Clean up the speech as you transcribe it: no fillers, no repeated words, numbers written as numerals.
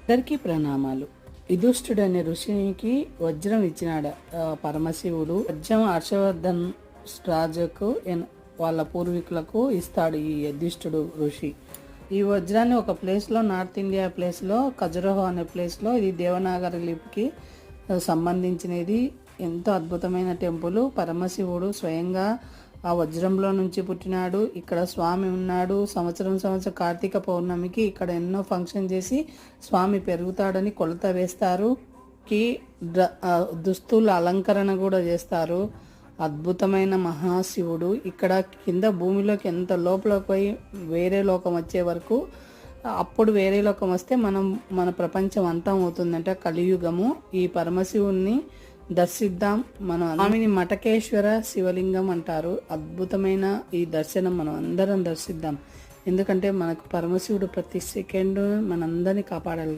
అందరికీ ప్రణామాలు. యుధిష్ఠుడనే ఋషికి వజ్రం ఇచ్చినాడు పరమశివుడు. వజ్రం హర్షవర్ధన్ రాజుకు వాళ్ళ పూర్వీకులకు ఇస్తాడు ఈ యుధిష్ఠుడు ఋషి. ఈ వజ్రాన్ని ఒక ప్లేస్లో, నార్త్ ఇండియా ప్లేస్లో, ఖజురహో అనే ప్లేస్లో, ఇది దేవనాగరి లిపికి సంబంధించినది. ఎంతో అద్భుతమైన టెంపుల్. పరమశివుడు స్వయంగా ఆ వజ్రంలో నుంచి పుట్టినాడు. ఇక్కడ స్వామి ఉన్నాడు. సంవత్సరం కార్తీక పౌర్ణమికి ఇక్కడ ఎన్నో ఫంక్షన్ చేసి స్వామి పెరుగుతాడని కొలత వేస్తారు. దుస్తుల అలంకరణ కూడా చేస్తారు. అద్భుతమైన మహాశివుడు. ఇక్కడ కింద భూమిలోకి ఎంత లోపలికి పోయి వేరే లోకం వచ్చే వరకు, అప్పుడు వేరే లోకం వస్తే మన ప్రపంచం అంతం అవుతుందంట, కలియుగము. ఈ పరమశివుణ్ణి దర్శిద్దాం. మన స్వామిని మటకేశ్వర శివలింగం అంటారు. అద్భుతమైన ఈ దర్శనం మనం అందరం దర్శిద్దాం. ఎందుకంటే మనకు పరమశివుడు ప్రతి సెకండ్ మనందరినీ కాపాడాలి.